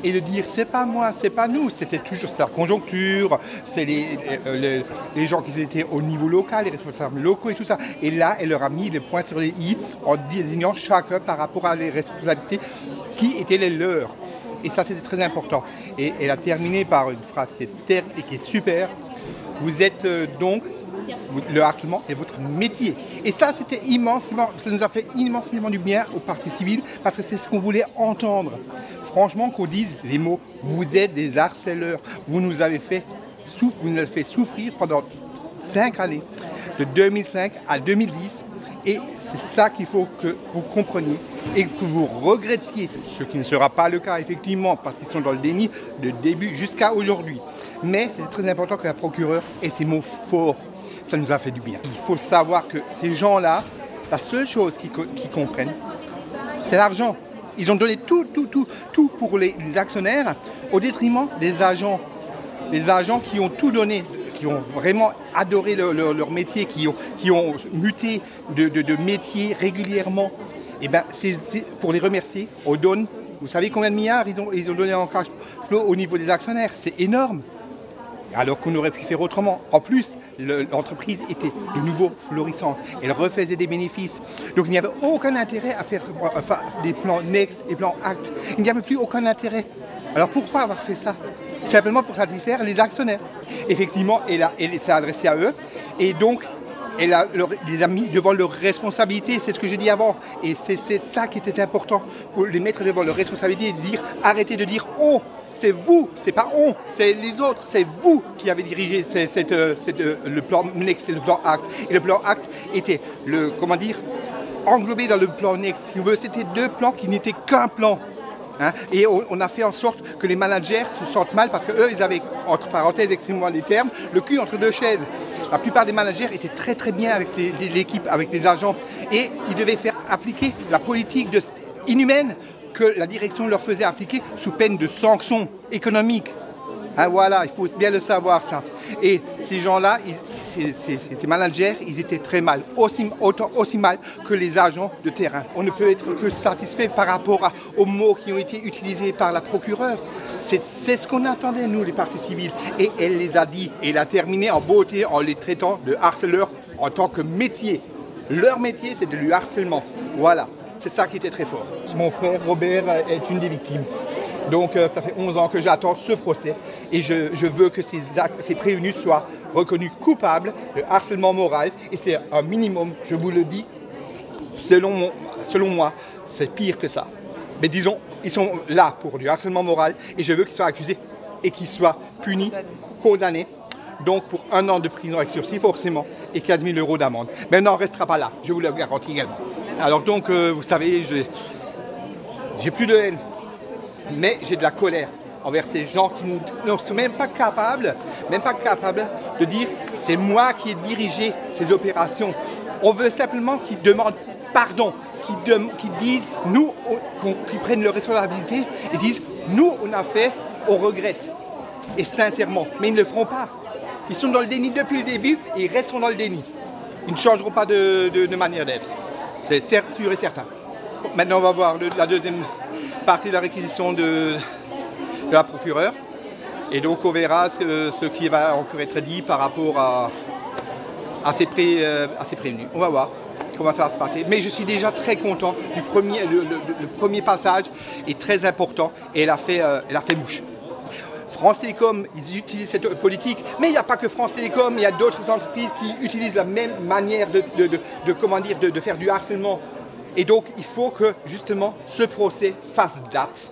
et de dire c'est pas moi, c'est pas nous, c'était toujours la conjoncture, c'est les gens qui étaient au niveau local, les responsables locaux et tout ça. Et là, elle leur a mis les points sur les i en désignant chacun par rapport à les responsabilités qui étaient les leurs. Et ça, c'était très important. Et elle a terminé par une phrase qui est super. Vous êtes donc, le harcèlement est votre métier. Et ça, c'était immensément, ça nous a fait immensément du bien au Parti civil parce que c'est ce qu'on voulait entendre. Franchement, qu'on dise les mots, vous êtes des harceleurs, vous nous avez fait souffrir pendant 5 années, de 2005 à 2010. Et c'est ça qu'il faut que vous compreniez et que vous regrettiez, ce qui ne sera pas le cas effectivement parce qu'ils sont dans le déni de début jusqu'à aujourd'hui. Mais c'est très important que la procureure ait ces mots forts. Ça nous a fait du bien. Il faut savoir que ces gens-là, la seule chose qu'ils comprennent, c'est l'argent. Ils ont donné tout pour les actionnaires au détriment des agents. Les agents qui ont tout donné, qui ont vraiment adoré leur métier, qui ont muté de métier régulièrement. Et ben, c'est pour les remercier, on donne, vous savez combien de milliards ils ont donné en cash flow au niveau des actionnaires, c'est énorme. Alors qu'on aurait pu faire autrement. En plus, l'entreprise était de nouveau florissante. Elle refaisait des bénéfices. Donc il n'y avait aucun intérêt à faire des plans Next et plans Act. Il n'y avait plus aucun intérêt. Alors pourquoi avoir fait ça? Simplement pour satisfaire les actionnaires. Effectivement, elle s'est adressée à eux. Et donc, elle les a mis devant leurs responsabilités. C'est ce que je dis avant. Et c'est ça qui était important. Pour les mettre devant leurs responsabilités et de dire, arrêtez de dire on. C'est vous, c'est pas on, c'est les autres, c'est vous qui avez dirigé le plan Next et le plan Act. Et le plan Act était, englobé dans le plan Next. Si vous voulez, c'était 2 plans qui n'étaient qu'un plan. Hein, et on a fait en sorte que les managers se sentent mal parce qu'eux, ils avaient, entre parenthèses, excusez-moi les termes, le cul entre 2 chaises. La plupart des managers étaient très très bien avec l'équipe, avec les agents. Et ils devaient faire appliquer la politique inhumaine que la direction leur faisait appliquer sous peine de sanctions économiques. Hein, voilà, il faut bien le savoir ça. Et ces gens-là, ces managers, ils étaient très mal, aussi mal que les agents de terrain. On ne peut être que satisfait par rapport aux mots qui ont été utilisés par la procureure. C'est ce qu'on attendait, nous, les partis civils. Et elle les a dit, et elle a terminé en beauté en les traitant de harceleurs en tant que métier. Leur métier, c'est du harcèlement. Voilà. C'est ça qui était très fort. Mon frère Robert est une des victimes. Donc ça fait 11 ans que j'attends ce procès et je veux que ces prévenus soient reconnus coupables de harcèlement moral. Et c'est un minimum, je vous le dis, selon moi, c'est pire que ça. Mais disons, ils sont là pour du harcèlement moral et je veux qu'ils soient accusés et qu'ils soient punis, condamnés. Donc pour 1 an de prison avec sursis forcément et 15 000 € d'amende. Mais on n'en restera pas là, je vous le garantis également. Alors donc, vous savez, j'ai plus de haine, mais j'ai de la colère envers ces gens qui ne sont même pas capables de dire c'est moi qui ai dirigé ces opérations. On veut simplement qu'ils demandent pardon, qu'ils disent, qu'ils prennent leurs responsabilités et disent nous on a fait, on regrette. Et sincèrement, mais ils ne le feront pas. Ils sont dans le déni depuis le début et ils resteront dans le déni. Ils ne changeront pas de manière d'être. C'est sûr et certain. Maintenant, on va voir la deuxième partie de la réquisition de la procureure. Et donc, on verra ce qui va encore être dit par rapport à ces prévenus. On va voir comment ça va se passer. Mais je suis déjà très content du le premier passage est très important et elle a fait mouche. France Télécom, ils utilisent cette politique, mais il n'y a pas que France Télécom, il y a d'autres entreprises qui utilisent la même manière de faire du harcèlement. Et donc, il faut que, justement, ce procès fasse date